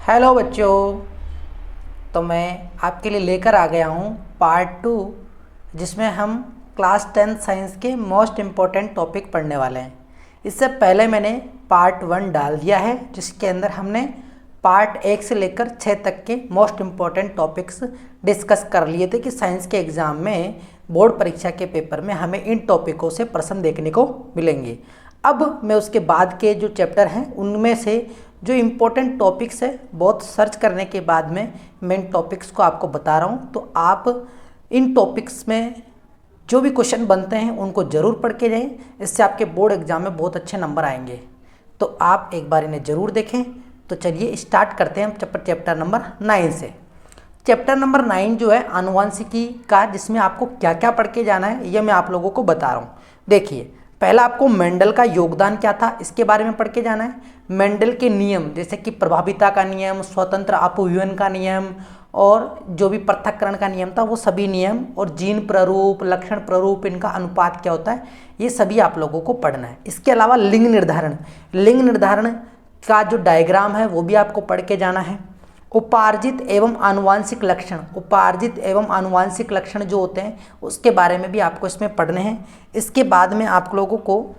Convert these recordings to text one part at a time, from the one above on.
Hello बच्चों। तो मैं आपके लिए लेकर आ गया हूँ पार्ट 2, जिसमें हम क्लास 10 साइंस के मोस्ट इम्पोर्टेंट टॉपिक पढ़ने वाले हैं। इससे पहले मैंने पार्ट 1 डाल दिया है, जिसके अंदर हमने पार्ट 1 से लेकर 6 तक के मोस्ट इम्पोर्टेंट टॉपिक्स डिस्कस कर लिए थे कि साइंस के एग्ज़ाम में, बोर्ड परीक्षा के पेपर में हमें इन टॉपिकों से प्रश्न देखने को मिलेंगे। अब मैं उसके बाद के जो चैप्टर हैं उनमें से जो इम्पोर्टेंट टॉपिक्स है, बहुत सर्च करने के बाद में मैं इन टॉपिक्स को आपको बता रहा हूँ। तो आप इन टॉपिक्स में जो भी क्वेश्चन बनते हैं उनको ज़रूर पढ़ के जाएं, इससे आपके बोर्ड एग्जाम में बहुत अच्छे नंबर आएंगे। तो आप एक बार इन्हें ज़रूर देखें। तो चलिए स्टार्ट करते हैं हम चैप्टर नंबर 9 से। चैप्टर नंबर 9 जो है आनुवंशिकी का, जिसमें आपको क्या क्या पढ़ के जाना है यह मैं आप लोगों को बता रहा हूँ। देखिए, पहला आपको मेंडल का योगदान क्या था इसके बारे में पढ़ के जाना है। मेंडल के नियम, जैसे कि प्रभाविता का नियम, स्वतंत्र अपव्यवन का नियम और जो भी पृथक्करण का नियम था, वो सभी नियम, और जीन प्रारूप, लक्षण प्रारूप, इनका अनुपात क्या होता है, ये सभी आप लोगों को पढ़ना है। इसके अलावा लिंग निर्धारण का जो डायग्राम है वो भी आपको पढ़ के जाना है। उपार्जित एवं आनुवांशिक लक्षण जो होते हैं उसके बारे में भी आपको इसमें पढ़ने हैं। इसके बाद में आप लोगों को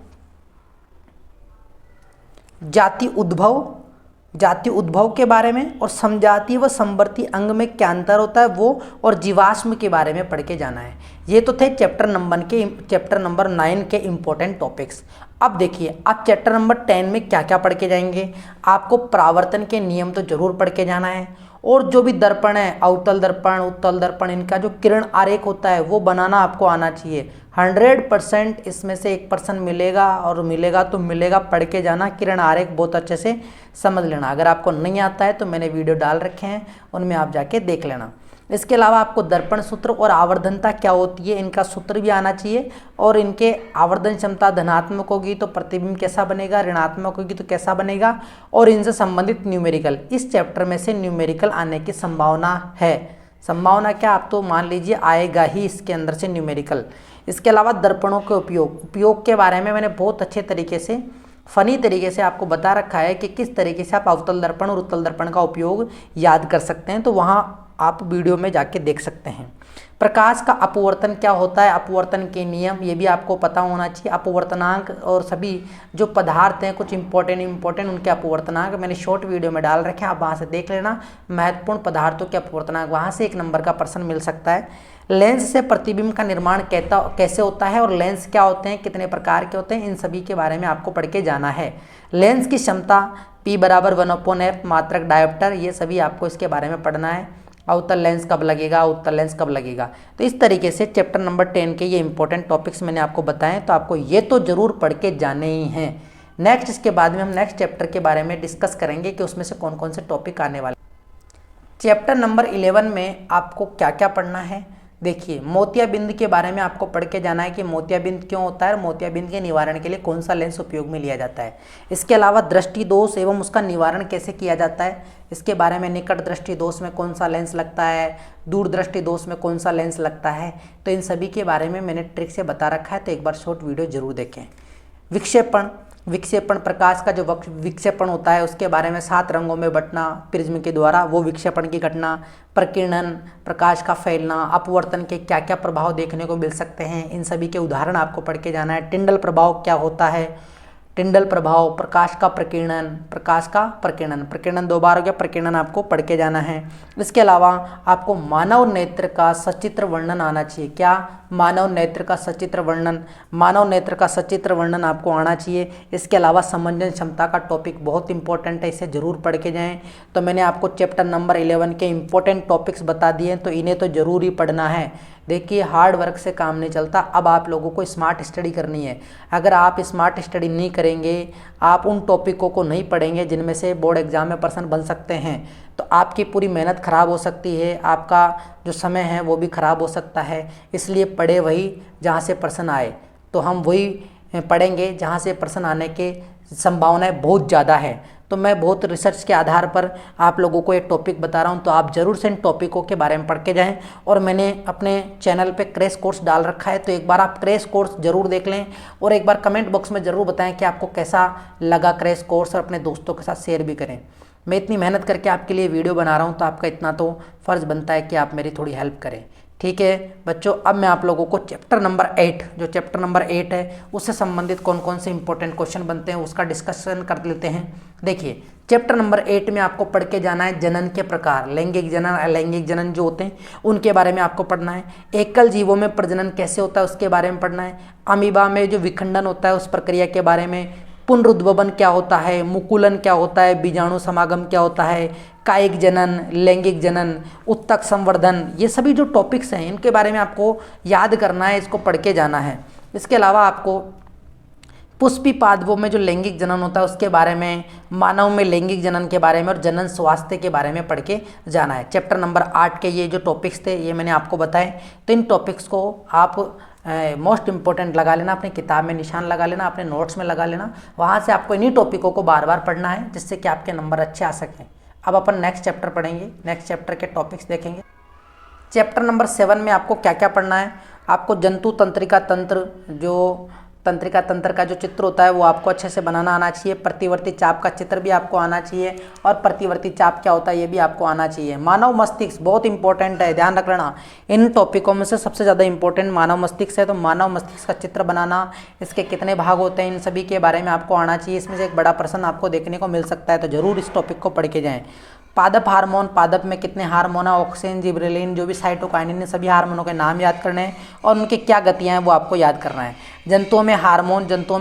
जाति उद्भव के बारे में और समजातीय व समवर्ती अंग में क्या अंतर होता है वो, और जीवाश्म के बारे में पढ़ के जाना है। ये तो थे चैप्टर नंबर 9 के इम्पोर्टेंट टॉपिक्स। अब देखिए, आप चैप्टर नंबर 10 में क्या क्या पढ़ के जाएंगे। आपको परावर्तन के नियम तो जरूर पढ़ के जाना है, और जो भी दर्पण है, अवतल दर्पण, उत्तल दर्पण, इनका जो किरण आरेख होता है वो बनाना आपको आना चाहिए। 100% इसमें से 1% मिलेगा, और मिलेगा तो मिलेगा, पढ़ के जाना। किरण आरेख बहुत अच्छे से समझ लेना। अगर आपको नहीं आता है तो मैंने वीडियो डाल रखे हैं, उनमें आप जाके देख लेना। इसके अलावा आपको दर्पण सूत्र और आवर्धनता क्या होती है, इनका सूत्र भी आना चाहिए, और इनके आवर्धन क्षमता धनात्मक होगी तो प्रतिबिंब कैसा बनेगा, ऋणात्मक होगी तो कैसा बनेगा, और इनसे संबंधित न्यूमेरिकल, इस चैप्टर में से न्यूमेरिकल आने की संभावना है। संभावना क्या, आप तो मान लीजिए आएगा ही इसके अंदर से न्यूमेरिकल। इसके अलावा दर्पणों के उपयोग के बारे में मैंने बहुत अच्छे तरीके से, फनी तरीके से आपको बता रखा है कि किस तरीके से आप अवतल दर्पण और उत्तल दर्पण का उपयोग याद कर सकते हैं। तो वहाँ आप वीडियो में जाके देख सकते हैं। प्रकाश का अपवर्तन क्या होता है, अपवर्तन के नियम, ये भी आपको पता होना चाहिए। अपवर्तनांक और सभी जो पदार्थ हैं कुछ इंपॉर्टेंट उनके अपवर्तनांक मैंने शॉर्ट वीडियो में डाल रखे हैं, आप वहाँ से देख लेना। महत्वपूर्ण पदार्थों के अपवर्तनांक, वहाँ से 1 नंबर का प्रश्न मिल सकता है। लेंस से प्रतिबिंब का निर्माण कैसे होता है, और लेंस क्या होते हैं, कितने प्रकार के होते हैं, इन सभी के बारे में आपको पढ़ के जाना है। लेंस की क्षमता P = 1/f, मात्रक डायोप्टर, ये सभी आपको इसके बारे में पढ़ना है। अवतल लेंस कब लगेगा, उत्तल लेंस कब लगेगा। तो इस तरीके से चैप्टर नंबर 10 के ये इंपॉर्टेंट टॉपिक्स मैंने आपको बताएं, तो आपको ये तो जरूर पढ़ के जाने ही हैं। नेक्स्ट, इसके बाद में हम नेक्स्ट चैप्टर के बारे में डिस्कस करेंगे कि उसमें से कौन कौन से टॉपिक आने वाले। चैप्टर नंबर 11 में आपको क्या क्या पढ़ना है। देखिए, मोतियाबिंद के बारे में आपको पढ़ के जाना है कि मोतियाबिंद क्यों होता है, मोतियाबिंद के निवारण के लिए कौन सा लेंस उपयोग में लिया जाता है। इसके अलावा दृष्टि दोष एवं उसका निवारण कैसे किया जाता है, इसके बारे में निकट दृष्टि दोष में कौन सा लेंस लगता है, दूर दृष्टि दोष में कौन सा लेंस लगता है, तो इन सभी के बारे में मैंने ट्रिक से बता रखा है। तो एक बार शॉर्ट वीडियो जरूर देखें। विक्षेपण, प्रकाश का जो विक्षेपण होता है उसके बारे में 7 रंगों में बंटना प्रिज्म के द्वारा, वो विक्षेपण की घटना। प्रकीर्णन, प्रकाश का फैलना, अपवर्तन के क्या क्या प्रभाव देखने को मिल सकते हैं, इन सभी के उदाहरण आपको पढ़ के जाना है। टिंडल प्रभाव क्या होता है, टिंडल प्रभाव, प्रकाश का प्रकीर्णन 2 बार हो गया, प्रकीर्णन आपको पढ़ के जाना है। इसके अलावा आपको मानव नेत्र का सचित्र वर्णन आना चाहिए। क्या, मानव नेत्र का सचित्र वर्णन आपको आना चाहिए। इसके अलावा समंजन क्षमता का टॉपिक बहुत इंपॉर्टेंट है, इसे जरूर पढ़ के जाएं। तो मैंने आपको चैप्टर नंबर 11 के इंपॉर्टेंट टॉपिक्स बता दिए, तो इन्हें तो जरूर ही पढ़ना है। देखिए, हार्ड वर्क से काम नहीं चलता, अब आप लोगों को स्मार्ट स्टडी करनी है। अगर आप स्मार्ट स्टडी नहीं करेंगे, आप उन टॉपिकों को नहीं पढ़ेंगे जिनमें से बोर्ड एग्जाम में प्रश्न बन सकते हैं, तो आपकी पूरी मेहनत खराब हो सकती है, आपका जो समय है वो भी खराब हो सकता है। इसलिए पढ़े वही जहाँ से प्रश्न आए, तो हम वही पढ़ेंगे जहाँ से प्रश्न आने के संभावनाएं बहुत ज़्यादा है। तो मैं बहुत रिसर्च के आधार पर आप लोगों को एक टॉपिक बता रहा हूँ, तो आप ज़रूर से इन टॉपिकों के बारे में पढ़ के जाएँ। और मैंने अपने चैनल पे क्रैश कोर्स डाल रखा है, तो एक बार आप क्रैश कोर्स ज़रूर देख लें और एक बार कमेंट बॉक्स में ज़रूर बताएं कि आपको कैसा लगा क्रैश कोर्स, और अपने दोस्तों के साथ शेयर भी करें। मैं इतनी मेहनत करके आपके लिए वीडियो बना रहा हूँ, तो आपका इतना तो फ़र्ज़ बनता है कि आप मेरी थोड़ी हेल्प करें। ठीक है बच्चों, अब मैं आप लोगों को चैप्टर नंबर 8, जो चैप्टर नंबर 8 है उससे संबंधित कौन कौन से इंपॉर्टेंट क्वेश्चन बनते हैं उसका डिस्कशन कर लेते हैं। देखिए चैप्टर नंबर 8 में आपको पढ़ के जाना है जनन के प्रकार, लैंगिक जनन अलैंगिक जनन जो होते हैं उनके बारे में आपको पढ़ना है। एकल जीवों में प्रजनन कैसे होता है उसके बारे में पढ़ना है। अमीबा में जो विखंडन होता है उस प्रक्रिया के बारे में, पुनरुद्भवन क्या होता है, मुकुलन क्या होता है, बीजाणु समागम क्या होता है, कायिक जनन, लैंगिक जनन, उत्तक संवर्धन, ये सभी जो टॉपिक्स हैं इनके बारे में आपको याद करना है, इसको पढ़ के जाना है। इसके अलावा आपको पुष्पी पादपों में जो लैंगिक जनन होता है उसके बारे में, मानव में लैंगिक जनन के बारे में और जनन स्वास्थ्य के बारे में पढ़ के जाना है। चैप्टर नंबर 8 के ये जो टॉपिक्स थे ये मैंने आपको बताए, तो इन टॉपिक्स को आप मोस्ट इंपॉर्टेंट लगा लेना, अपनी किताब में निशान लगा लेना, अपने नोट्स में लगा लेना। वहाँ से आपको इन्हीं टॉपिकों को बार बार पढ़ना है जिससे कि आपके नंबर अच्छे आ सकें। अब अपन नेक्स्ट चैप्टर पढ़ेंगे, नेक्स्ट चैप्टर के टॉपिक्स देखेंगे। चैप्टर नंबर 7 में आपको क्या क्या पढ़ना है। आपको जंतु तंत्रिका तंत्र, जो तंत्रिका तंत्र का जो चित्र होता है वो आपको अच्छे से बनाना आना चाहिए। प्रतिवर्ती चाप का चित्र भी आपको आना चाहिए और प्रतिवर्ती चाप क्या होता है ये भी आपको आना चाहिए। मानव मस्तिष्क बहुत इंपॉर्टेंट है, ध्यान रखना। इन टॉपिकों में से सबसे ज़्यादा इंपॉर्टेंट मानव मस्तिष्क है, तो मानव मस्तिष्क का चित्र बनाना, इसके कितने भाग होते हैं, इन सभी के बारे में आपको आना चाहिए। इसमें से एक बड़ा प्रश्न आपको देखने को मिल सकता है, तो ज़रूर इस टॉपिक को पढ़ के जाएँ। पादप हार्मोन, पादप में कितने हार्मोन है, ऑक्सीजन, जिब्रेलिन, जो भी साइटोकाइनिन, सभी हार्मोनों के नाम याद करने हैं और उनकी क्या गतियाँ हैं वो आपको याद करना है। जंतुओं में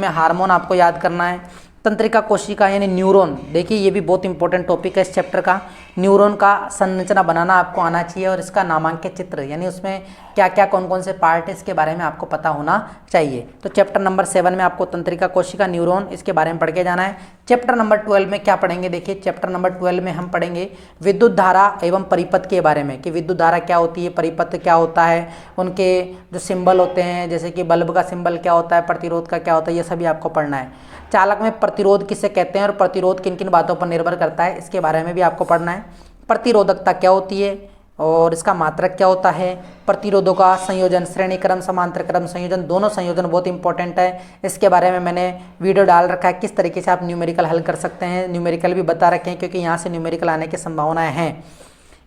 हार्मोन आपको याद करना है। तंत्रिका कोशिका यानी न्यूरॉन, देखिए ये भी बहुत इंपॉर्टेंट टॉपिक है इस चैप्टर का। न्यूरॉन का संरचना बनाना आपको आना चाहिए और इसका नामांकित चित्र यानी उसमें क्या क्या कौन कौन से पार्ट है इसके बारे में आपको पता होना चाहिए। तो चैप्टर नंबर 7 में आपको तंत्रिका कोशिका, न्यूरॉन, इसके बारे में पढ़ के जाना है। चैप्टर नंबर 12 में क्या पढ़ेंगे, देखिए चैप्टर नंबर 12 में हम पढ़ेंगे विद्युत धारा एवं परिपथ के बारे में, कि विद्युत धारा क्या होती है, परिपथ क्या होता है, उनके जो सिंबल होते हैं, जैसे कि बल्ब का सिंबल क्या होता है, प्रतिरोध का क्या होता है, ये सभी आपको पढ़ना है। चालक में प्रतिरोध किसे कहते हैं और प्रतिरोध किन किन बातों पर निर्भर करता है, इसके बारे में भी आपको पढ़ना है। प्रतिरोधकता क्या होती है और इसका मात्रक क्या होता है, प्रतिरोधों का संयोजन, श्रेणी क्रम, समांतर क्रम संयोजन, दोनों संयोजन बहुत इंपॉर्टेंट है। इसके बारे में मैंने वीडियो डाल रखा है, किस तरीके से आप न्यूमेरिकल हल कर सकते हैं, न्यूमेरिकल भी बता रखे हैं क्योंकि यहाँ से न्यूमेरिकल आने की संभावनाएं हैं।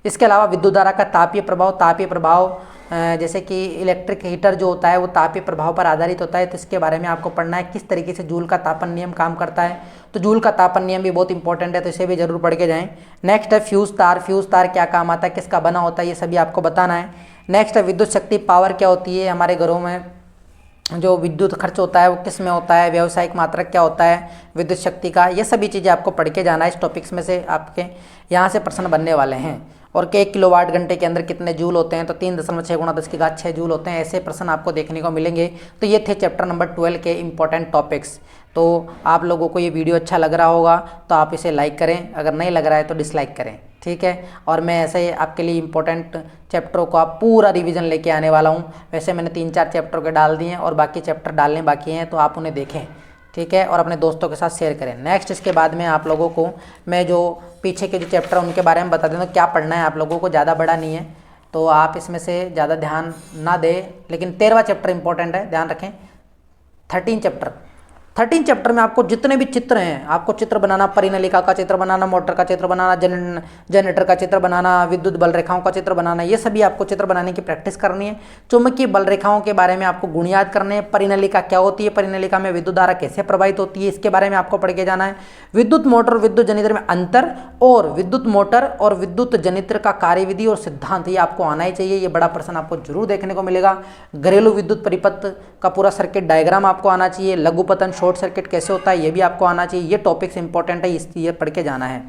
इसके अलावा विद्युत धारा का तापीय प्रभाव, जैसे कि इलेक्ट्रिक हीटर जो होता है वो तापीय प्रभाव पर आधारित होता है, तो इसके बारे में आपको पढ़ना है। किस तरीके से जूल का तापन नियम काम करता है, तो जूल का तापन नियम भी बहुत इंपॉर्टेंट है, तो इसे भी जरूर पढ़ के जाएं। नेक्स्ट है फ्यूज तार क्या काम आता है, किसका बना होता है, ये सभी आपको बताना है। नेक्स्ट है विद्युत शक्ति पावर क्या होती है, हमारे घरों में जो विद्युत खर्च होता है वो किस में होता है, व्यावसायिक मात्रक क्या होता है विद्युत शक्ति का, ये सभी चीज़ें आपको पढ़ के जाना है। इस टॉपिक्स में से आपके यहाँ से प्रश्न बनने वाले हैं। और कि 1 किलोवाट घंटे के अंदर कितने जूल होते हैं, तो 3.6 × 10⁶ जूल होते हैं। ऐसे प्रश्न आपको देखने को मिलेंगे। तो ये थे चैप्टर नंबर 12 के इंपॉर्टेंट टॉपिक्स। तो आप लोगों को ये वीडियो अच्छा लग रहा होगा तो आप इसे लाइक करें, अगर नहीं लग रहा है तो डिसलाइक करें, ठीक है। और मैं ऐसे ही आपके लिए इंपॉर्टेंट चैप्टरों को आप पूरा रिवीजन लेके आने वाला हूँ। वैसे मैंने 3-4 चैप्टर के डाल दिए हैं और बाकी चैप्टर डालने बाकी हैं, तो आप उन्हें देखें, ठीक है, और अपने दोस्तों के साथ शेयर करें। नेक्स्ट इसके बाद में आप लोगों को मैं जो पीछे के जो चैप्टर उनके बारे में बता देता हूँ, क्या पढ़ना है आप लोगों को, ज़्यादा बड़ा नहीं है तो आप इसमें से ज़्यादा ध्यान ना दें, लेकिन 13वां चैप्टर इंपॉर्टेंट है, ध्यान रखें। 13 चैप्टर में आपको जितने भी चित्र हैं, आपको चित्र बनाना, परिनलिका का चित्र बनाना, मोटर का चित्र बनाना, जनरेटर का चित्र बनाना, विद्युत बल रेखाओं का चित्र बनाना, ये सभी आपको चित्र बनाने की प्रैक्टिस करनी है। चुंबकीय बल रेखाओं के बारे में आपको गुण याद करने हैं। परिनलिका क्या होती है, परिनलिका में विद्युत धारा कैसे प्रवाहित होती है, इसके बारे में आपको पढ़ के जाना है। विद्युत मोटर और विद्युत जनित्र में अंतर और विद्युत मोटर और विद्युत जनित्र का कार्यविधि और सिद्धांत, ये आपको आना ही चाहिए। ये बड़ा प्रश्न आपको जरूर देखने को मिलेगा। घरेलू विद्युत परिपथ का पूरा सर्किट डायग्राम आपको आना चाहिए। लघुपतन, शॉर्ट सर्किट कैसे होता है ये भी आपको आना चाहिए। ये टॉपिक्स इंपॉर्टेंट है, इसलिए पढ़ के जाना है।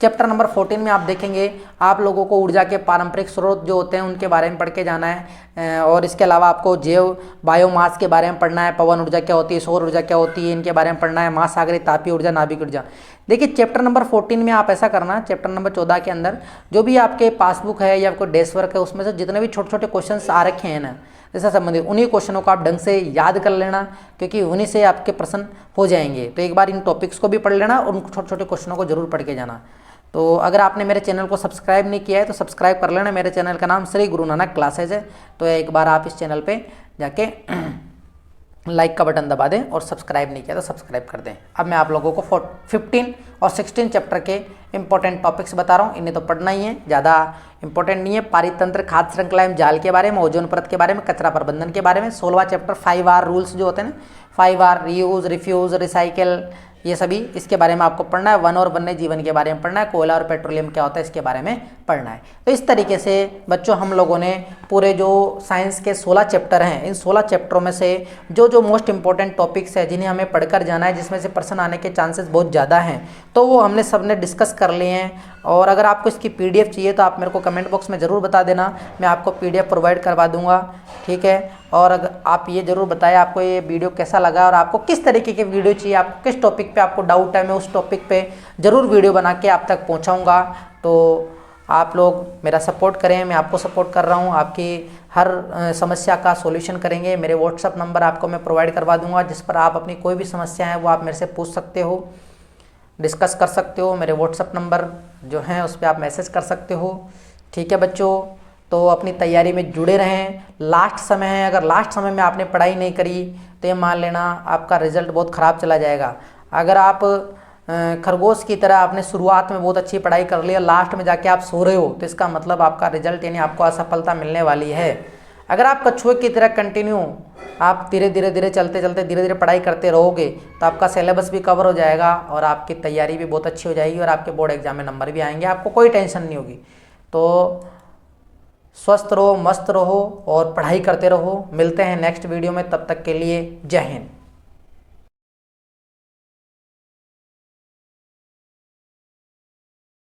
चैप्टर नंबर 14 में आप देखेंगे आप लोगों को ऊर्जा के पारंपरिक स्रोत जो होते हैं उनके बारे में पढ़ के जाना है। और इसके अलावा आपको जैव बायोमास के बारे में पढ़ना है। पवन ऊर्जा क्या होती है, सौर ऊर्जा क्या होती है, इनके बारे में पढ़ना है। महासागरीय तापीय ऊर्जा, नाभिक ऊर्जा। देखिए चैप्टर नंबर 14 में आप ऐसा करना, चैप्टर नंबर 14 के अंदर जो भी आपके पासबुक है या कोई डेस्क वर्क है उसमें से जितने भी छोटे छोटे क्वेश्चन आ रखे हैं ना, इससे संबंधित उन्हीं क्वेश्चनों को आप ढंग से याद कर लेना, क्योंकि उन्हीं से आपके प्रश्न हो जाएंगे। तो एक बार इन टॉपिक्स को भी पढ़ लेना और उन छोटे छोटे क्वेश्चनों को जरूर पढ़ के जाना। तो अगर आपने मेरे चैनल को सब्सक्राइब नहीं किया है तो सब्सक्राइब कर लेना। मेरे चैनल का नाम श्री गुरु नानक क्लासेज है। तो एक बार आप इस चैनल पे जाके लाइक का बटन दबा दें और सब्सक्राइब नहीं किया तो सब्सक्राइब कर दें। अब मैं आप लोगों को 15 और 16 चैप्टर के इंपॉर्टेंट टॉपिक्स बता रहा हूँ। इन्हें तो पढ़ना ही है, ज़्यादा इंपॉर्टेंट नहीं है। पारितंत्र, खाद्य श्रृंखला एवं जाल के बारे में, ओजोन परत के बारे में, कचरा प्रबंधन के बारे में। 16वां चैप्टर 5R रूल्स जो होते हैं ना, 5R रीयूज, रिफ्यूज, रिसाइकिल, ये सभी इसके बारे में आपको पढ़ना है। वन और वन्य जीवन के बारे में पढ़ना है। कोयला और पेट्रोलियम क्या होता है इसके बारे में पढ़ना है। तो इस तरीके से बच्चों हम लोगों ने पूरे जो साइंस के 16 चैप्टर हैं, इन 16 चैप्टरों में से जो मोस्ट इंपॉर्टेंट टॉपिक्स है जिन्हें हमें पढ़कर जाना है, जिसमें से प्रश्न आने के चांसेस बहुत ज़्यादा हैं, तो वो हमने सबने डिस्कस कर लिए हैं। और अगर आपको इसकी PDF चाहिए तो आप मेरे को कमेंट बॉक्स में ज़रूर बता देना, मैं आपको PDF प्रोवाइड करवा दूंगा, ठीक है। और अगर आप ये ज़रूर बताएं आपको ये वीडियो कैसा लगा और आपको किस तरीके की वीडियो चाहिए, आपको किस टॉपिक पे आपको डाउट है, मैं उस टॉपिक पे ज़रूर वीडियो बना के आप तक पहुंचाऊंगा। तो आप लोग मेरा सपोर्ट करें, मैं आपको सपोर्ट कर रहा हूं, आपकी हर समस्या का सॉल्यूशन करेंगे। मेरे व्हाट्सअप नंबर आपको मैं प्रोवाइड करवा दूंगा, जिस पर आप अपनी कोई भी समस्या है वो आप मेरे से पूछ सकते हो, डिस्कस कर सकते हो। मेरे व्हाट्सअप नंबर जो हैं उस पर आप मैसेज कर सकते हो, ठीक है बच्चों। तो अपनी तैयारी में जुड़े रहें। लास्ट समय है, अगर लास्ट समय में आपने पढ़ाई नहीं करी तो ये मान लेना आपका रिजल्ट बहुत ख़राब चला जाएगा। अगर आप खरगोश की तरह आपने शुरुआत में बहुत अच्छी पढ़ाई कर ली और लास्ट में जाके आप सो रहे हो, तो इसका मतलब आपका रिजल्ट यानी आपको असफलता मिलने वाली है। अगर आप कछुए की तरह कंटिन्यू आप धीरे धीरे चलते चलते धीरे धीरे पढ़ाई करते रहोगे तो आपका सिलेबस भी कवर हो जाएगा और आपकी तैयारी भी बहुत अच्छी हो जाएगी और आपके बोर्ड एग्जाम में नंबर भी आएंगे, आपको कोई टेंशन नहीं होगी। तो स्वस्थ रहो, मस्त रहो और पढ़ाई करते रहो। मिलते हैं नेक्स्ट वीडियो में, तब तक के लिए जय हिंद।